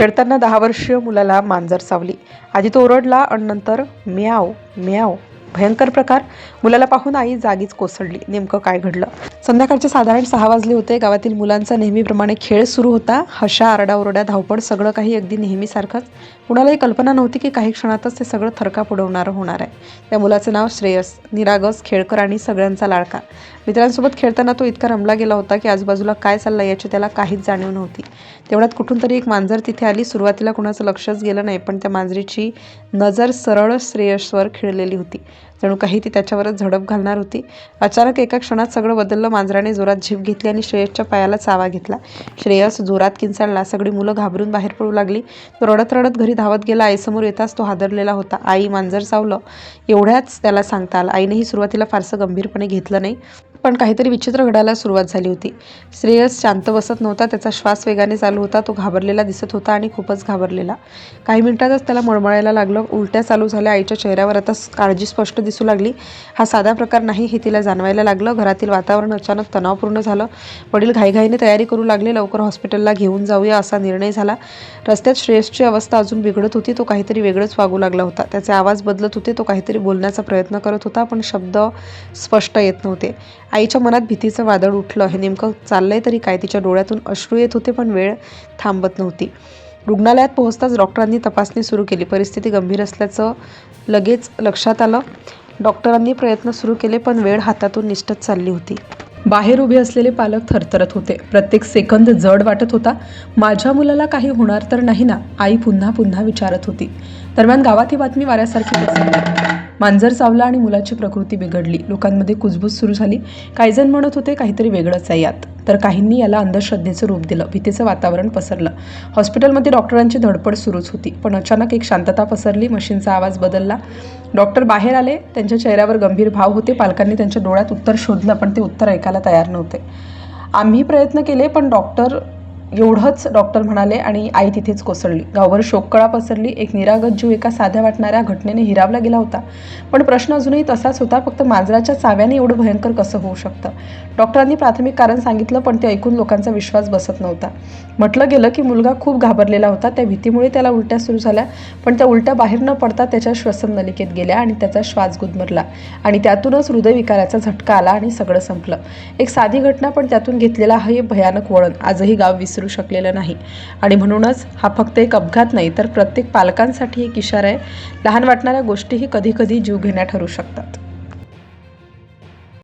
खेळताना 10 वर्षीय मुलाला मांजर चावली. आधी तो ओरडला आणि नंतर म्याव म्याव. भयंकर प्रकार. मुलाला पाहून आई जागीच कोसळली. नेमकं काय घडलं? संध्याकाळचे साधारण 6 वाजले होते. गावातील मुलांचा नेहमीप्रमाणे खेळ सुरू होता. हशा, आरडाओरडा, धावपळ, सगळं काही अगदी नेहमीसारखंच. कुणालाही कल्पना नव्हती की काही क्षणातच ते सगळं थरकाप उडवणारं होणार आहे. त्या मुलाचं नाव श्रेयस. निरागस, खेळकर आणि सगळ्यांचा लाडका. मित्रांसोबत खेळताना तो इतका रमला गेला होता की आजूबाजूला काय चाललंय याची त्याला काहीच जाणीव नव्हती. तेवढ्यात कुठून तरी एक मांजर तिथे आली. सुरुवातीला कुणाचं लक्षच गेलं नाही, पण त्या मांजरीची नजर सरळ श्रेयसवर खिळलेली होती. जणू काही ती त्याच्यावरच झडप घालणार होती. अचानक एका क्षणात सगळं बदललं. मांजराने जोरात झीप घेतली आणि श्रेयसच्या पायाला चावा घेतला. श्रेयस जोरात किंचाळला. सगळी मुलं घाबरून बाहेर पडू लागली. तो रडत रडत घरी धावत गेला. आईसमोर येताच तो हादरलेला होता. आई, मांजर चावलं, एवढ्याच त्याला सांगता आलं. आईनेही सुरुवातीला फारसं गंभीरपणे घेतलं नाही, पण काहीतरी विचित्र घडायला सुरुवात झाली होती. श्रेयस शांत बसत नव्हता. त्याचा श्वास वेगाने चालू होता. तो घाबरलेला दिसत होता आणि खूपच घाबरलेला. काही मिनिटातच त्याला मळमळायला लागलं. उलट्या चालू झाल्या. आईच्या चेहऱ्यावर आता काळजी स्पष्ट दिसू लागली. हा साधा प्रकार नाही हे तिला जाणवायला लागलं. घरातील वातावरण अचानक तणावपूर्ण झालं. वडील घाईघाईने तयारी करू लागले. लवकर हॉस्पिटलला घेऊन जाऊया असा निर्णय झाला. रस्त्यात श्रेयसची अवस्था अजून बिघडत होती. तो काहीतरी वेगळंच वागू लागला होता. त्याचे आवाज बदलत होते. तो काहीतरी बोलण्याचा प्रयत्न करत होता, पण शब्द स्पष्ट येत नव्हते. आईच्या मनात भीतीचं वादळ उठलं. हे नेमकं चाललंय तरी काय? तिच्या डोळ्यातून अश्रू येत होते, पण वेळ थांबत नव्हती. रुग्णालयात पोहोचताच डॉक्टरांनी तपासणी सुरू केली. परिस्थिती गंभीर असल्याचं लगेच लक्षात आलं. डॉक्टरांनी प्रयत्न सुरू केले, पण वेळ हातातून निसटत चालली होती. बाहेर उभे असलेले पालक थरथरत होते. प्रत्येक सेकंद जड वाटत होता. माझ्या मुलाला काही होणार तर नाही ना? आई पुन्हा पुन्हा विचारत होती. दरम्यान गावात ही बातमी वाऱ्यासारखी पसरली. मांजर चावला आणि मुलाची प्रकृती बिघडली. लोकांमध्ये कुजबूज सुरू झाली. काही जण म्हणत होते काहीतरी वेगळंच आहे यात, तर काहींनी याला अंधश्रद्धेचं रूप दिलं. भीतीचं वातावरण पसरलं. हॉस्पिटलमध्ये डॉक्टरांची धडपड सुरूच होती, पण अचानक एक शांतता पसरली. मशीनचा आवाज बदलला. डॉक्टर बाहेर आले. त्यांच्या चेहऱ्यावर गंभीर भाव होते. पालकांनी त्यांच्या डोळ्यात उत्तर शोधलं, पण ते उत्तर ऐकायला तयार नव्हते. आम्ही प्रयत्न केले, पण एवढंच डॉक्टर म्हणाले आणि आई तिथेच कोसळली. गावभर शोककळा पसरली. एक निरागस जीव एका साध्या वाटणाऱ्या घटनेने हिरावला गेला होता. पण प्रश्न अजूनही तसाच होता, फक्त मांजराच्या चाव्याने एवढं भयंकर कसं होऊ शकतं? डॉक्टरांनी प्राथमिक कारण सांगितलं, पण ते ऐकून लोकांचा विश्वास बसत नव्हता. म्हटलं गेलं की मुलगा खूप घाबरलेला होता. त्या भीतीमुळे त्याला उलट्या सुरू झाल्या, पण त्या उलट्या बाहेर न पडता त्याच्या श्वसननलिकेत गेल्या आणि त्याचा श्वास गुदमरला आणि त्यातूनच हृदयविकाराचा झटका आला आणि सगळं संपलं. एक साधी घटना, पण त्यातून घेतलेला हे भयानक वळण आजही गाव विसरू शकलेलं नाही. आणि म्हणूनच हा फक्त एक अपघात नाही, तर प्रत्येक पालकांसाठी एक इशारा आहे. लहान वाटणाऱ्या गोष्टीही कधी कधी जीवघेण्या ठरू शकतात.